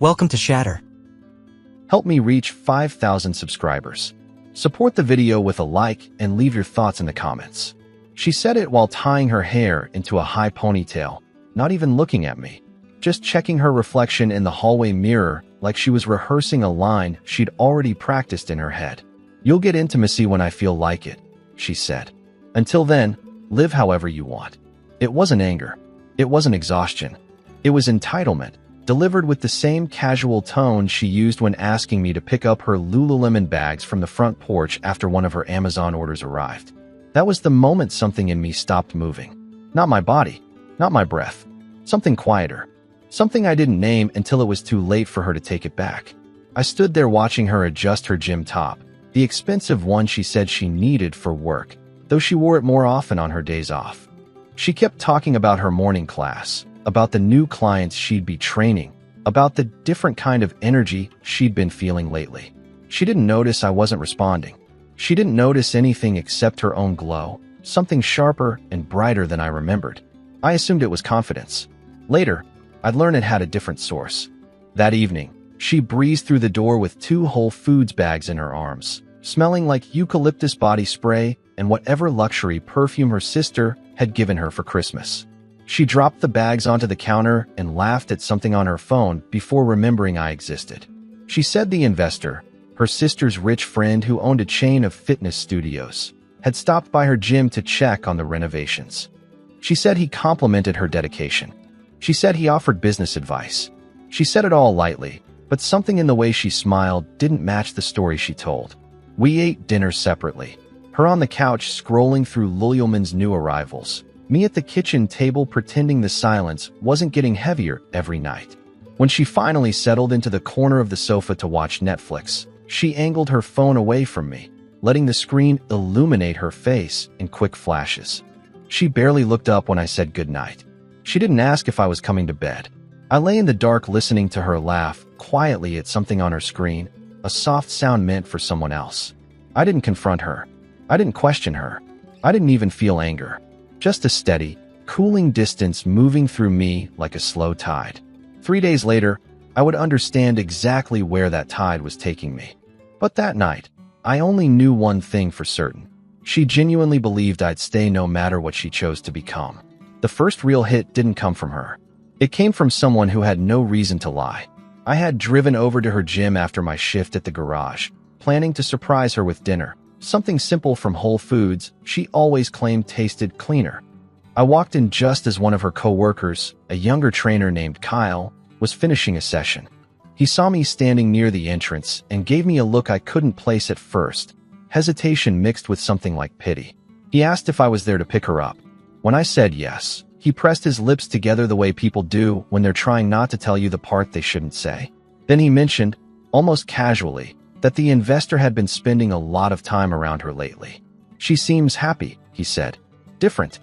Welcome to Shatter. Help me reach 5,000 subscribers. Support the video with a like and leave your thoughts in the comments. She said it while tying her hair into a high ponytail, not even looking at me, just checking her reflection in the hallway mirror like she was rehearsing a line she'd already practiced in her head. "You'll get intimacy when I feel like it," she said. "Until then, live however you want." It wasn't anger. It wasn't exhaustion. It was entitlement, delivered with the same casual tone she used when asking me to pick up her Lululemon bags from the front porch after one of her Amazon orders arrived. That was the moment something in me stopped moving. Not my body, not my breath. Something quieter. Something I didn't name until it was too late for her to take it back. I stood there watching her adjust her gym top, the expensive one she said she needed for work, though she wore it more often on her days off. She kept talking about her morning class, about the new clients she'd be training, about the different kind of energy she'd been feeling lately. She didn't notice I wasn't responding. She didn't notice anything except her own glow, something sharper and brighter than I remembered. I assumed it was confidence. Later, I'd learn it had a different source. That evening, she breezed through the door with 2 Whole Foods bags in her arms, smelling like eucalyptus body spray and whatever luxury perfume her sister had given her for Christmas. She dropped the bags onto the counter and laughed at something on her phone before remembering I existed. She said the investor, her sister's rich friend who owned a chain of fitness studios, had stopped by her gym to check on the renovations. She said he complimented her dedication. She said he offered business advice. She said it all lightly, but something in the way she smiled didn't match the story she told. We ate dinner separately, her on the couch scrolling through Lululemon's new arrivals, me at the kitchen table pretending the silence wasn't getting heavier every night. When she finally settled into the corner of the sofa to watch Netflix, she angled her phone away from me, letting the screen illuminate her face in quick flashes. She barely looked up when I said goodnight. She didn't ask if I was coming to bed. I lay in the dark listening to her laugh quietly at something on her screen, a soft sound meant for someone else. I didn't confront her. I didn't question her. I didn't even feel anger. Just a steady, cooling distance moving through me like a slow tide. 3 days later, I would understand exactly where that tide was taking me. But that night, I only knew one thing for certain. She genuinely believed I'd stay no matter what she chose to become. The first real hit didn't come from her. It came from someone who had no reason to lie. I had driven over to her gym after my shift at the garage, planning to surprise her with dinner. Something simple from Whole Foods she always claimed tasted cleaner. I walked in just as one of her co-workers, a younger trainer named Kyle, was finishing a session. He saw me standing near the entrance and gave me a look I couldn't place at first, hesitation mixed with something like pity. He asked if I was there to pick her up. When I said yes, he pressed his lips together the way people do when they're trying not to tell you the part they shouldn't say. Then he mentioned, almost casually, that the investor had been spending a lot of time around her lately. "She seems happy," he said. "Different."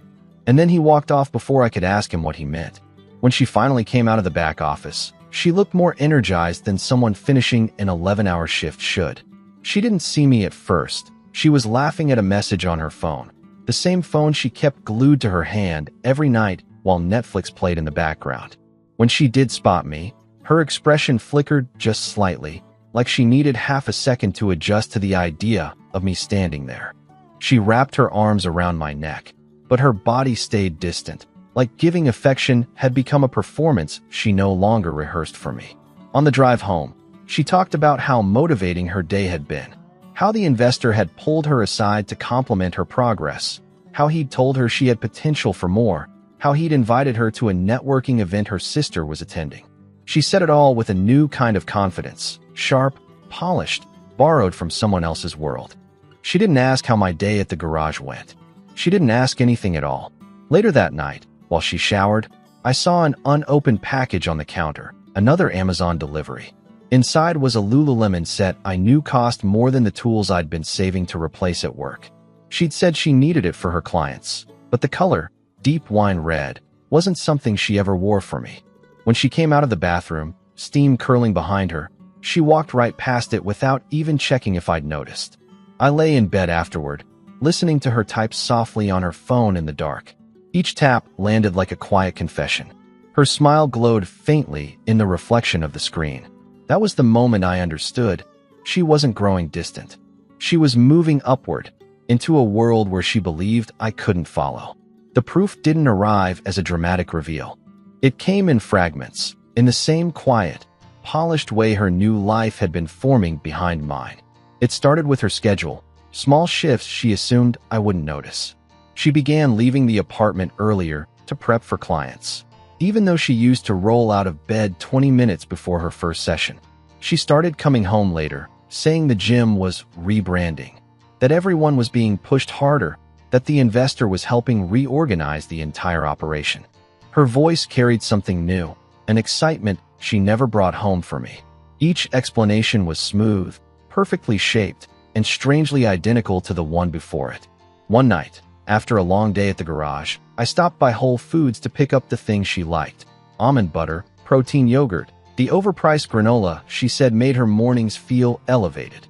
And then he walked off before I could ask him what he meant. When she finally came out of the back office, she looked more energized than someone finishing an 11-hour shift should. She didn't see me at first. She was laughing at a message on her phone, the same phone she kept glued to her hand every night while Netflix played in the background. When she did spot me, her expression flickered just slightly, like she needed half a second to adjust to the idea of me standing there. She wrapped her arms around my neck, but her body stayed distant, like giving affection had become a performance she no longer rehearsed for me. On the drive home, she talked about how motivating her day had been, how the investor had pulled her aside to compliment her progress, how he'd told her she had potential for more, how he'd invited her to a networking event her sister was attending. She said it all with a new kind of confidence, sharp, polished, borrowed from someone else's world. She didn't ask how my day at the garage went. She didn't ask anything at all. Later that night, while she showered, I saw an unopened package on the counter, another Amazon delivery. Inside was a Lululemon set I knew cost more than the tools I'd been saving to replace at work. She'd said she needed it for her clients, but the color, deep wine red, wasn't something she ever wore for me. When she came out of the bathroom, steam curling behind her, she walked right past it without even checking if I'd noticed. I lay in bed afterward, listening to her type softly on her phone in the dark. Each tap landed like a quiet confession. Her smile glowed faintly in the reflection of the screen. That was the moment I understood. She wasn't growing distant. She was moving upward, into a world where she believed I couldn't follow. The proof didn't arrive as a dramatic reveal. It came in fragments, in the same quiet, polished way her new life had been forming behind mine. It started with her schedule, small shifts she assumed I wouldn't notice. She began leaving the apartment earlier to prep for clients. Even though she used to roll out of bed 20 minutes before her first session, she started coming home later, saying the gym was rebranding, that everyone was being pushed harder, that the investor was helping reorganize the entire operation. Her voice carried something new, an excitement she never brought home for me. Each explanation was smooth, perfectly shaped, and strangely identical to the one before it. One night, after a long day at the garage, I stopped by Whole Foods to pick up the things she liked: almond butter, protein yogurt. The overpriced granola, she said, made her mornings feel elevated.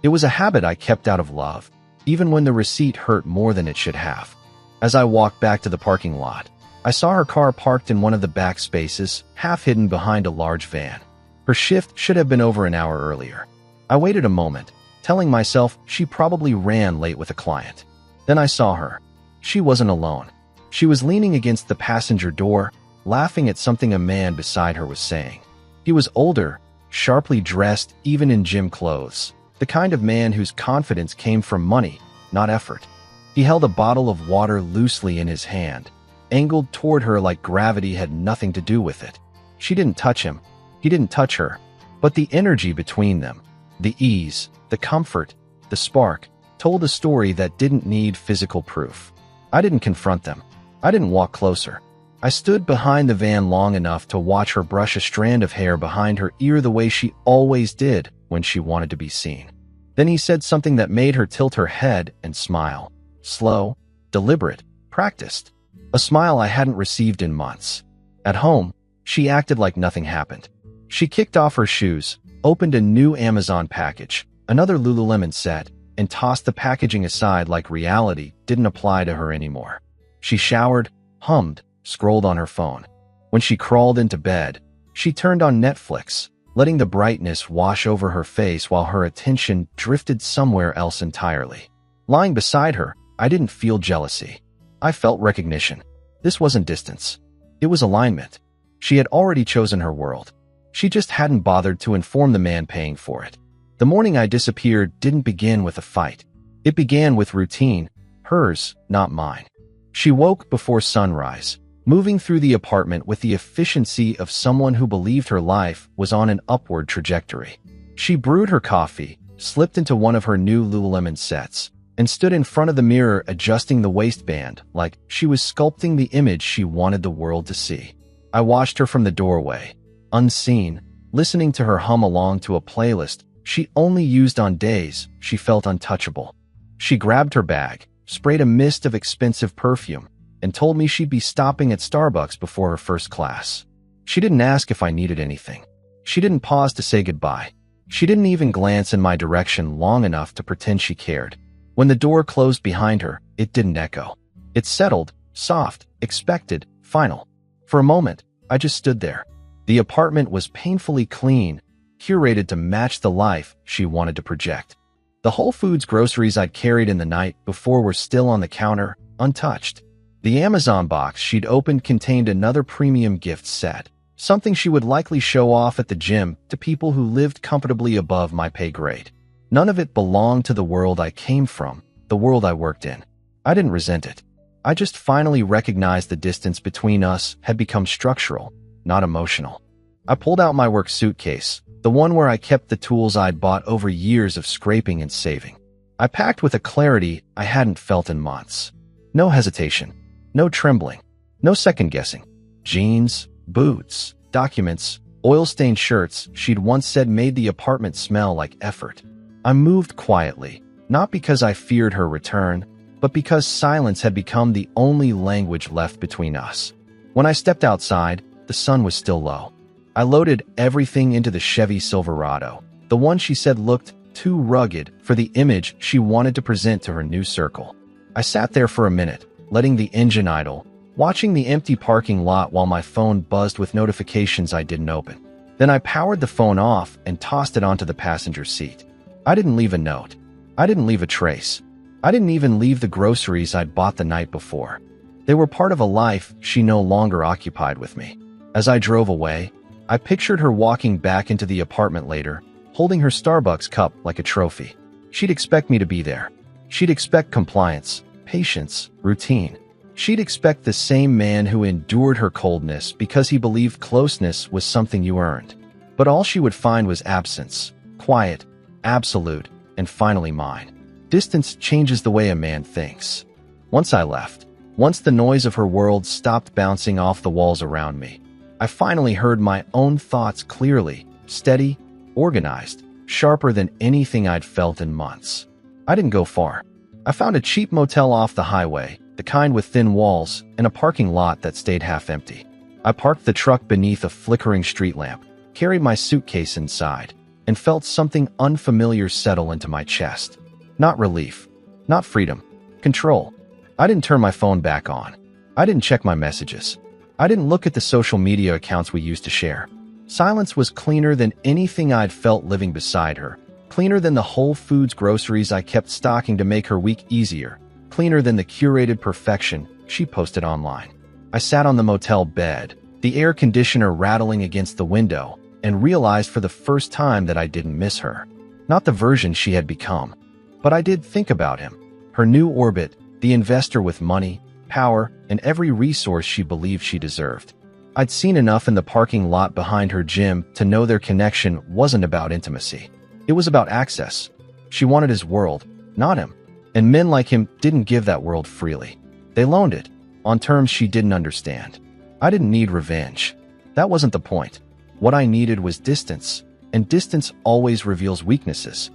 It was a habit I kept out of love, even when the receipt hurt more than it should have. As I walked back to the parking lot, I saw her car parked in one of the back spaces, half hidden behind a large van. Her shift should have been over an hour earlier. I waited a moment, telling myself she probably ran late with a client. Then I saw her. She wasn't alone. She was leaning against the passenger door, laughing at something a man beside her was saying. He was older, sharply dressed, even in gym clothes, the kind of man whose confidence came from money, not effort. He held a bottle of water loosely in his hand, angled toward her like gravity had nothing to do with it. She didn't touch him. He didn't touch her. But the energy between them, the ease, the comfort, the spark, told a story that didn't need physical proof. I didn't confront them. I didn't walk closer. I stood behind the van long enough to watch her brush a strand of hair behind her ear the way she always did when she wanted to be seen. Then he said something that made her tilt her head and smile. Slow, deliberate, practiced. A smile I hadn't received in months. At home, she acted like nothing happened. She kicked off her shoes, opened a new Amazon package, another Lululemon set, and tossed the packaging aside like reality didn't apply to her anymore. She showered, hummed, scrolled on her phone. When she crawled into bed, she turned on Netflix, letting the brightness wash over her face while her attention drifted somewhere else entirely. Lying beside her, I didn't feel jealousy. I felt recognition. This wasn't distance. It was alignment. She had already chosen her world. She just hadn't bothered to inform the man paying for it. The morning I disappeared didn't begin with a fight. It began with routine, hers, not mine. She woke before sunrise, moving through the apartment with the efficiency of someone who believed her life was on an upward trajectory. She brewed her coffee, slipped into one of her new Lululemon sets, and stood in front of the mirror adjusting the waistband like she was sculpting the image she wanted the world to see. I watched her from the doorway, unseen, listening to her hum along to a playlist she only used on days she felt untouchable. She grabbed her bag, sprayed a mist of expensive perfume, and told me she'd be stopping at Starbucks before her first class. She didn't ask if I needed anything. She didn't pause to say goodbye. She didn't even glance in my direction long enough to pretend she cared. When the door closed behind her, it didn't echo. It settled, soft, expected, final. For a moment, I just stood there. The apartment was painfully clean, curated to match the life she wanted to project. The Whole Foods groceries I'd carried in the night before were still on the counter, untouched. The Amazon box she'd opened contained another premium gift set, something she would likely show off at the gym to people who lived comfortably above my pay grade. None of it belonged to the world I came from, the world I worked in. I didn't resent it. I just finally recognized the distance between us had become structural, not emotional. I pulled out my work suitcase, the one where I kept the tools I'd bought over years of scraping and saving. I packed with a clarity I hadn't felt in months. No hesitation. No trembling, no second-guessing. Jeans, boots, documents, oil-stained shirts she'd once said made the apartment smell like effort. I moved quietly, not because I feared her return, but because silence had become the only language left between us. When I stepped outside, the sun was still low. I loaded everything into the Chevy Silverado, the one she said looked too rugged for the image she wanted to present to her new circle. I sat there for a minute, letting the engine idle, watching the empty parking lot while my phone buzzed with notifications I didn't open. Then I powered the phone off and tossed it onto the passenger seat. I didn't leave a note. I didn't leave a trace. I didn't even leave the groceries I'd bought the night before. They were part of a life she no longer occupied with me. As I drove away, I pictured her walking back into the apartment later, holding her Starbucks cup like a trophy. She'd expect me to be there. She'd expect compliance, patience, routine. She'd expect the same man who endured her coldness because he believed closeness was something you earned. But all she would find was absence, quiet, absolute, and finally mine. Distance changes the way a man thinks. Once I left, once the noise of her world stopped bouncing off the walls around me, I finally heard my own thoughts clearly, steady, organized, sharper than anything I'd felt in months. I didn't go far. I found a cheap motel off the highway, the kind with thin walls, and a parking lot that stayed half empty. I parked the truck beneath a flickering street lamp, carried my suitcase inside, and felt something unfamiliar settle into my chest. Not relief, not freedom, control. I didn't turn my phone back on. I didn't check my messages. I didn't look at the social media accounts we used to share. Silence was cleaner than anything I'd felt living beside her, cleaner than the Whole Foods groceries I kept stocking to make her week easier, cleaner than the curated perfection she posted online. I sat on the motel bed, the air conditioner rattling against the window, and realized for the first time that I didn't miss her. Not the version she had become. But I did think about him, her new orbit, the investor with money, power, and every resource she believed she deserved. I'd seen enough in the parking lot behind her gym to know their connection wasn't about intimacy. It was about access. She wanted his world, not him. And men like him didn't give that world freely. They loaned it, on terms she didn't understand. I didn't need revenge. That wasn't the point. What I needed was distance, and distance always reveals weaknesses.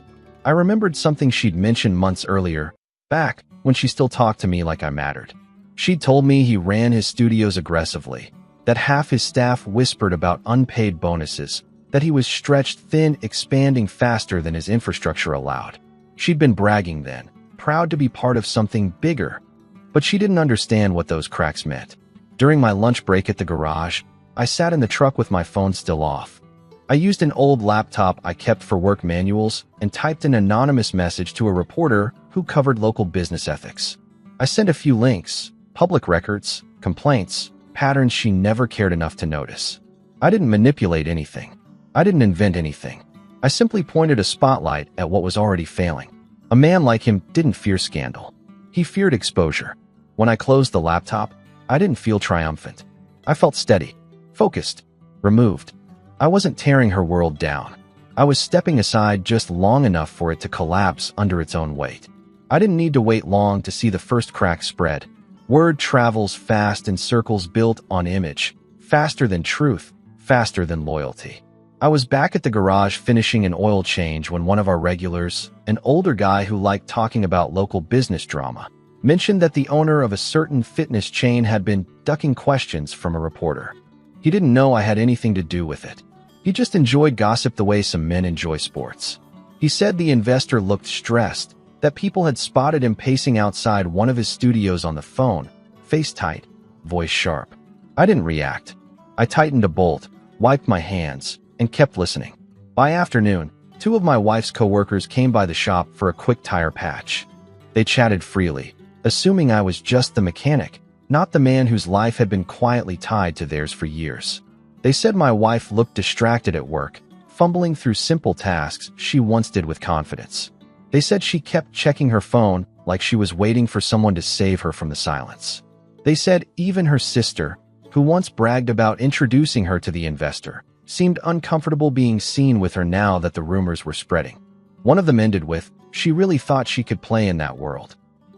I remembered something she'd mentioned months earlier, back when she still talked to me like I mattered. She'd told me he ran his studios aggressively, that half his staff whispered about unpaid bonuses, that he was stretched thin, expanding faster than his infrastructure allowed. She'd been bragging then, proud to be part of something bigger, but she didn't understand what those cracks meant. During my lunch break at the garage, I sat in the truck with my phone still off. I used an old laptop I kept for work manuals and typed an anonymous message to a reporter who covered local business ethics. I sent a few links, public records, complaints, patterns she never cared enough to notice. I didn't manipulate anything. I didn't invent anything. I simply pointed a spotlight at what was already failing. A man like him didn't fear scandal. He feared exposure. When I closed the laptop, I didn't feel triumphant. I felt steady, focused, removed. I wasn't tearing her world down. I was stepping aside just long enough for it to collapse under its own weight. I didn't need to wait long to see the first crack spread. Word travels fast in circles built on image, faster than truth, faster than loyalty. I was back at the garage finishing an oil change when one of our regulars, an older guy who liked talking about local business drama, mentioned that the owner of a certain fitness chain had been ducking questions from a reporter. He didn't know I had anything to do with it. He just enjoyed gossip the way some men enjoy sports. He said the investor looked stressed, that people had spotted him pacing outside one of his studios on the phone, face tight, voice sharp. I didn't react. I tightened a bolt, wiped my hands, and kept listening. By afternoon, two of my wife's coworkers came by the shop for a quick tire patch. They chatted freely, assuming I was just the mechanic, not the man whose life had been quietly tied to theirs for years. They said my wife looked distracted at work, fumbling through simple tasks she once did with confidence. They said she kept checking her phone like she was waiting for someone to save her from the silence. They said even her sister, who once bragged about introducing her to the investor, seemed uncomfortable being seen with her now that the rumors were spreading. One of them ended with, she really thought she could play in that world.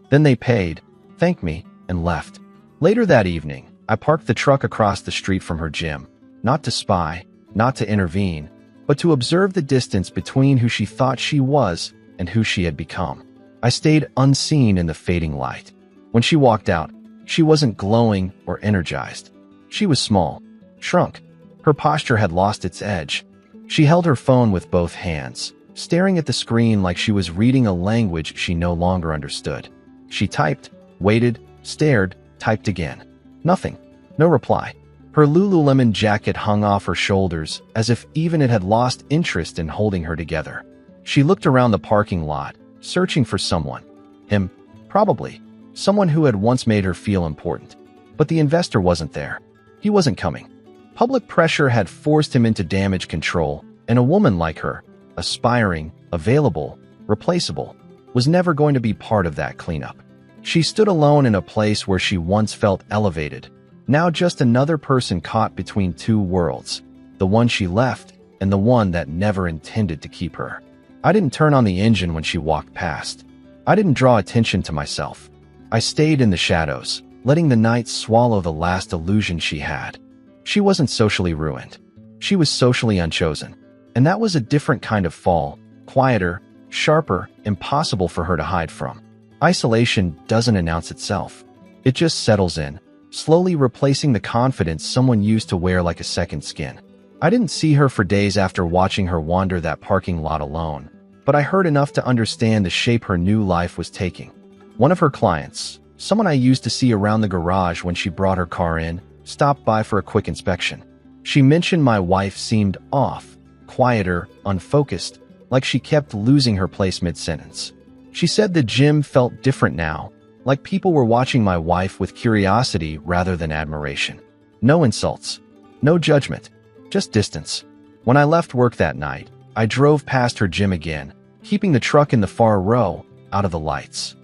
Then they paid, thanked me, and left. Later that evening, I parked the truck across the street from her gym, not to spy, not to intervene, but to observe the distance between who she thought she was and who she had become. I stayed unseen in the fading light. When she walked out, she wasn't glowing or energized. She was small, shrunk. Her posture had lost its edge. She held her phone with both hands, staring at the screen like she was reading a language she no longer understood. She typed, waited, stared, typed again. Nothing. No reply. Her Lululemon jacket hung off her shoulders as if even it had lost interest in holding her together. She looked around the parking lot, searching for someone. Him, probably. Someone who had once made her feel important. But the investor wasn't there. He wasn't coming. Public pressure had forced him into damage control, and a woman like her, aspiring, available, replaceable, was never going to be part of that cleanup. She stood alone in a place where she once felt elevated, now just another person caught between two worlds, the one she left and the one that never intended to keep her. I didn't turn on the engine when she walked past. I didn't draw attention to myself. I stayed in the shadows, letting the night swallow the last illusion she had. She wasn't socially ruined. She was socially unchosen. And that was a different kind of fall, quieter, sharper, impossible for her to hide from. Isolation doesn't announce itself. It just settles in, slowly replacing the confidence someone used to wear like a second skin. I didn't see her for days after watching her wander that parking lot alone, but I heard enough to understand the shape her new life was taking. One of her clients, someone I used to see around the garage when she brought her car in, stopped by for a quick inspection. She mentioned my wife seemed off, quieter, unfocused, like she kept losing her place mid-sentence. She said the gym felt different now, like people were watching my wife with curiosity rather than admiration. No insults, no judgment, just distance. When I left work that night, I drove past her gym again, keeping the truck in the far row, out of the lights.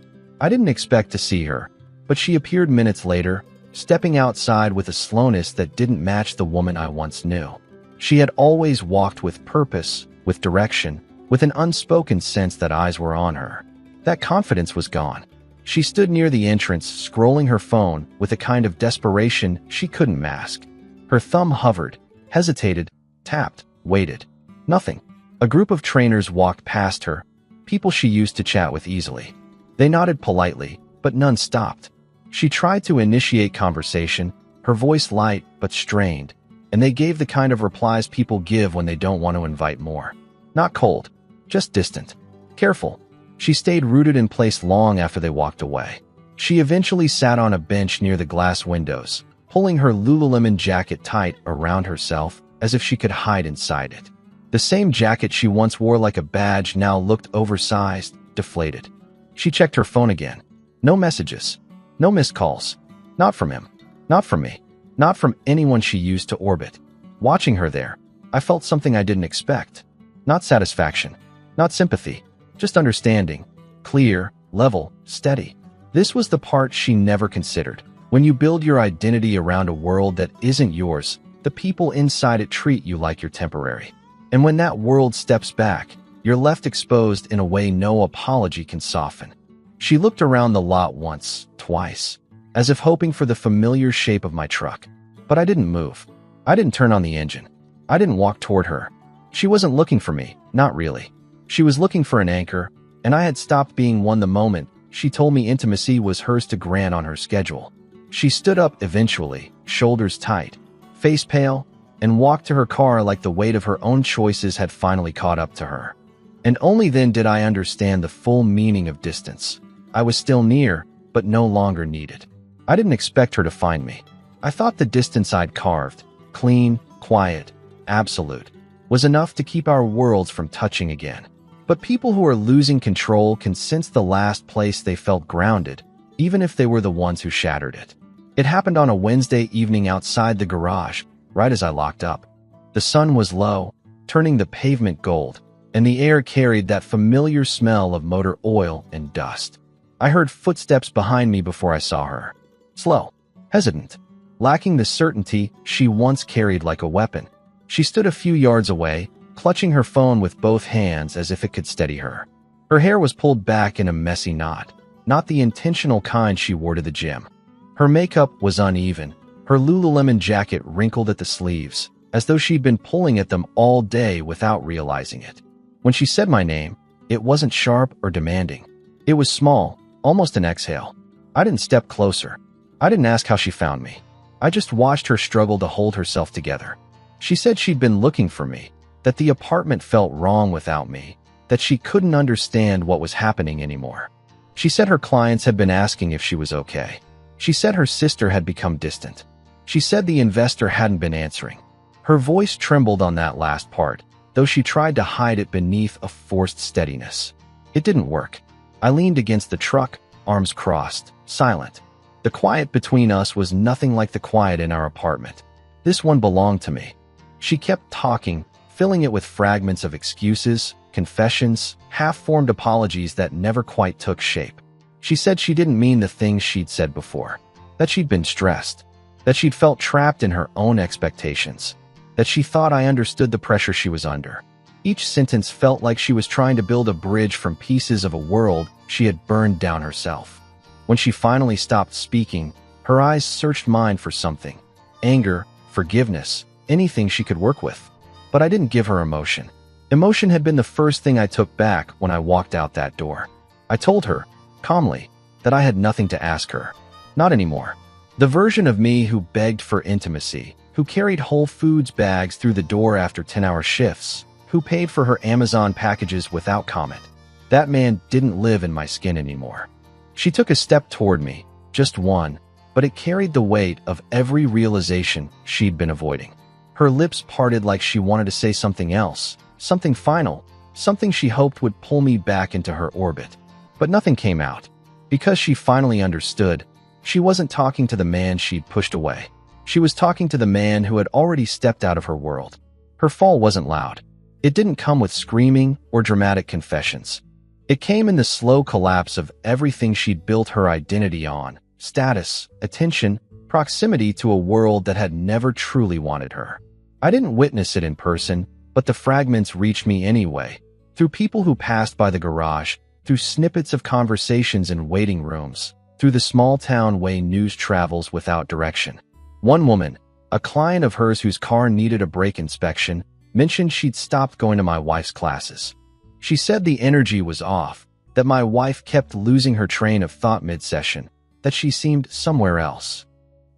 I didn't expect to see her, but she appeared minutes later, stepping outside with a slowness that didn't match the woman I once knew. She had always walked with purpose, with direction, with an unspoken sense that eyes were on her. That confidence was gone. She stood near the entrance, scrolling her phone with a kind of desperation she couldn't mask. Her thumb hovered, hesitated, tapped, waited. Nothing. A group of trainers walked past her, people she used to chat with easily. They nodded politely, but none stopped. She tried to initiate conversation, her voice light but strained, and they gave the kind of replies people give when they don't want to invite more. Not cold, just distant. Careful. She stayed rooted in place long after they walked away. She eventually sat on a bench near the glass windows, pulling her Lululemon jacket tight around herself as if she could hide inside it. The same jacket she once wore like a badge now looked oversized, deflated. She checked her phone again. No messages. No missed calls. Not from him. Not from me. Not from anyone she used to orbit. Watching her there, I felt something I didn't expect. Not satisfaction. Not sympathy. Just understanding. Clear, level, steady. This was the part she never considered. When you build your identity around a world that isn't yours, the people inside it treat you like you're temporary. And when that world steps back, you're left exposed in a way no apology can soften. She looked around the lot once, twice, as if hoping for the familiar shape of my truck. But I didn't move. I didn't turn on the engine. I didn't walk toward her. She wasn't looking for me, not really. She was looking for an anchor, and I had stopped being one the moment she told me intimacy was hers to grant on her schedule. She stood up eventually, shoulders tight, face pale, and walked to her car like the weight of her own choices had finally caught up to her. And only then did I understand the full meaning of distance. I was still near, but no longer needed. I didn't expect her to find me. I thought the distance I'd carved, clean, quiet, absolute, was enough to keep our worlds from touching again. But people who are losing control can sense the last place they felt grounded, even if they were the ones who shattered it. It happened on a Wednesday evening outside the garage, right as I locked up. The sun was low, turning the pavement gold, and the air carried that familiar smell of motor oil and dust. I heard footsteps behind me before I saw her. Slow, hesitant, lacking the certainty she once carried like a weapon. She stood a few yards away, clutching her phone with both hands as if it could steady her. Her hair was pulled back in a messy knot, not the intentional kind she wore to the gym. Her makeup was uneven, her Lululemon jacket wrinkled at the sleeves, as though she'd been pulling at them all day without realizing it. When she said my name, it wasn't sharp or demanding. It was small, almost an exhale. I didn't step closer. I didn't ask how she found me. I just watched her struggle to hold herself together. She said she'd been looking for me, that the apartment felt wrong without me, that she couldn't understand what was happening anymore. She said her clients had been asking if she was okay. She said her sister had become distant. She said the investor hadn't been answering. Her voice trembled on that last part, though she tried to hide it beneath a forced steadiness. It didn't work. I leaned against the truck, arms crossed, silent. The quiet between us was nothing like the quiet in our apartment. This one belonged to me. She kept talking, filling it with fragments of excuses, confessions, half-formed apologies that never quite took shape. She said she didn't mean the things she'd said before, that she'd been stressed, that she'd felt trapped in her own expectations, that she thought I understood the pressure she was under. Each sentence felt like she was trying to build a bridge from pieces of a world she had burned down herself. When she finally stopped speaking, her eyes searched mine for something: anger, forgiveness, anything she could work with. But I didn't give her emotion. Emotion had been the first thing I took back when I walked out that door. I told her, calmly, that I had nothing to ask her. Not anymore. The version of me who begged for intimacy, who carried Whole Foods bags through the door after 10-hour shifts, who paid for her Amazon packages without comment. That man didn't live in my skin anymore. She took a step toward me, just one, but it carried the weight of every realization she'd been avoiding. Her lips parted like she wanted to say something else, something final, something she hoped would pull me back into her orbit. But nothing came out. Because she finally understood, she wasn't talking to the man she'd pushed away. She was talking to the man who had already stepped out of her world. Her fall wasn't loud. It didn't come with screaming or dramatic confessions. It came in the slow collapse of everything she'd built her identity on: status, attention, proximity to a world that had never truly wanted her. I didn't witness it in person, but the fragments reached me anyway, through people who passed by the garage, through snippets of conversations in waiting rooms, through the small-town way news travels without direction. One woman, a client of hers whose car needed a brake inspection, mentioned she'd stopped going to my wife's classes. She said the energy was off, that my wife kept losing her train of thought mid-session, that she seemed somewhere else.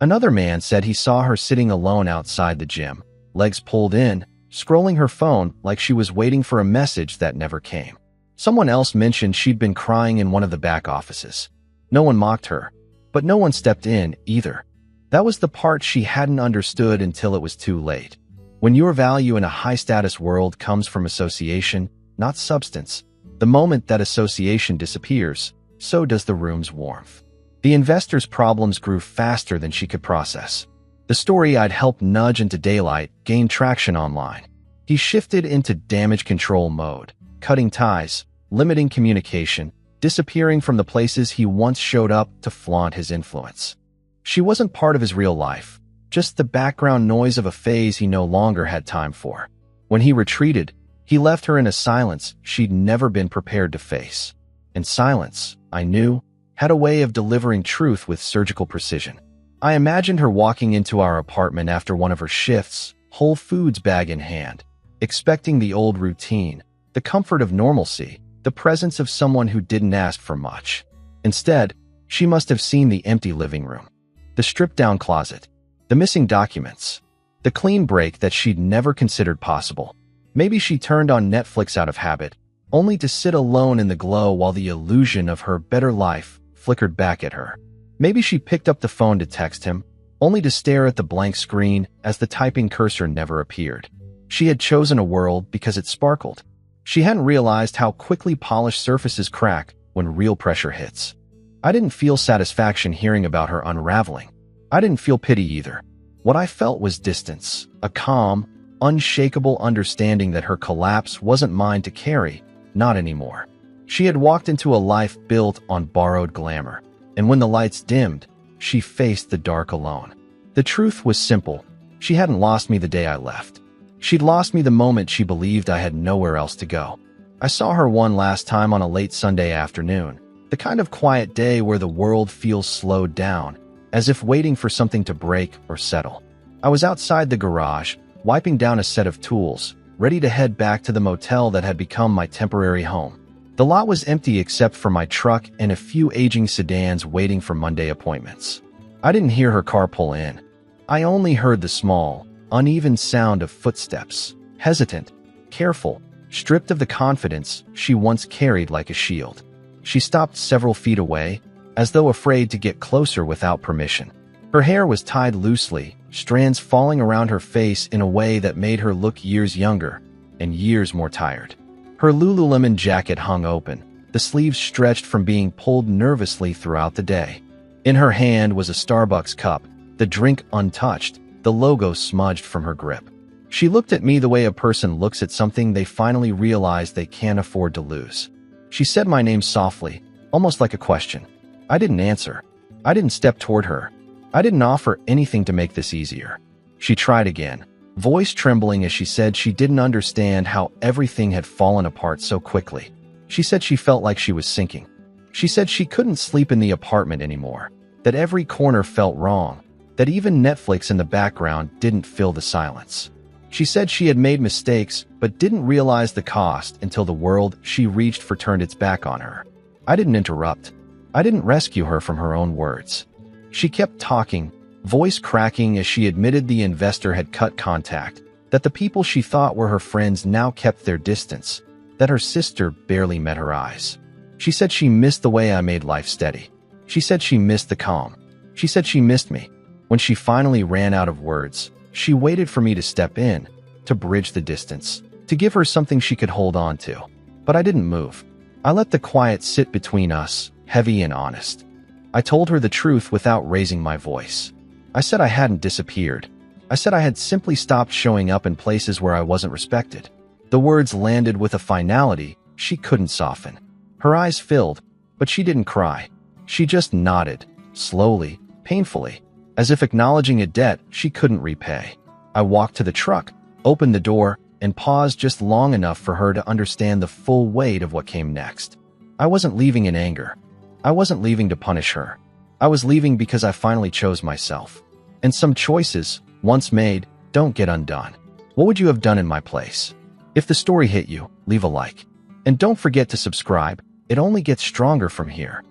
Another man said he saw her sitting alone outside the gym, legs pulled in, scrolling her phone like she was waiting for a message that never came. Someone else mentioned she'd been crying in one of the back offices. No one mocked her, but no one stepped in either. That was the part she hadn't understood until it was too late. When your value in a high-status world comes from association, not substance, the moment that association disappears, so does the room's warmth. The investor's problems grew faster than she could process. The story I'd helped nudge into daylight gained traction online. He shifted into damage control mode, cutting ties, limiting communication, disappearing from the places he once showed up to flaunt his influence. She wasn't part of his real life, just the background noise of a phase he no longer had time for. When he retreated, he left her in a silence she'd never been prepared to face. And silence, I knew, had a way of delivering truth with surgical precision. I imagined her walking into our apartment after one of her shifts, Whole Foods bag in hand, expecting the old routine, the comfort of normalcy, the presence of someone who didn't ask for much. Instead, she must have seen the empty living room, the stripped-down closet, the missing documents, the clean break that she'd never considered possible. Maybe she turned on Netflix out of habit, only to sit alone in the glow while the illusion of her better life flickered back at her. Maybe she picked up the phone to text him, only to stare at the blank screen as the typing cursor never appeared. She had chosen a world because it sparkled. She hadn't realized how quickly polished surfaces crack when real pressure hits. I didn't feel satisfaction hearing about her unraveling. I didn't feel pity either. What I felt was distance, a calm, unshakable understanding that her collapse wasn't mine to carry, not anymore. She had walked into a life built on borrowed glamour, and when the lights dimmed, she faced the dark alone. The truth was simple. She hadn't lost me the day I left. She'd lost me the moment she believed I had nowhere else to go. I saw her one last time on a late Sunday afternoon, the kind of quiet day where the world feels slowed down, as if waiting for something to break or settle. I was outside the garage, wiping down a set of tools, ready to head back to the motel that had become my temporary home. The lot was empty except for my truck and a few aging sedans waiting for Monday appointments. I didn't hear her car pull in. I only heard the small, uneven sound of footsteps, hesitant, careful, stripped of the confidence she once carried like a shield. She stopped several feet away, as though afraid to get closer without permission. Her hair was tied loosely, strands falling around her face in a way that made her look years younger and years more tired. Her Lululemon jacket hung open, the sleeves stretched from being pulled nervously throughout the day. In her hand was a Starbucks cup, the drink untouched, the logo smudged from her grip. She looked at me the way a person looks at something they finally realize they can't afford to lose. She said my name softly, almost like a question. I didn't answer. I didn't step toward her. I didn't offer anything to make this easier. She tried again, voice trembling as she said she didn't understand how everything had fallen apart so quickly. She said she felt like she was sinking. She said she couldn't sleep in the apartment anymore, that every corner felt wrong, that even Netflix in the background didn't fill the silence. She said she had made mistakes but didn't realize the cost until the world she reached for turned its back on her. I didn't interrupt. I didn't rescue her from her own words. She kept talking, voice cracking as she admitted the investor had cut contact, that the people she thought were her friends now kept their distance, that her sister barely met her eyes. She said she missed the way I made life steady. She said she missed the calm. She said she missed me. When she finally ran out of words, she waited for me to step in, to bridge the distance, to give her something she could hold on to. But I didn't move. I let the quiet sit between us, heavy and honest. I told her the truth without raising my voice. I said I hadn't disappeared. I said I had simply stopped showing up in places where I wasn't respected. The words landed with a finality she couldn't soften. Her eyes filled, but she didn't cry. She just nodded, slowly, painfully, as if acknowledging a debt she couldn't repay. I walked to the truck, opened the door, and paused just long enough for her to understand the full weight of what came next. I wasn't leaving in anger. I wasn't leaving to punish her. I was leaving because I finally chose myself. And some choices, once made, don't get undone. What would you have done in my place? If the story hit you, leave a like. And don't forget to subscribe. It only gets stronger from here.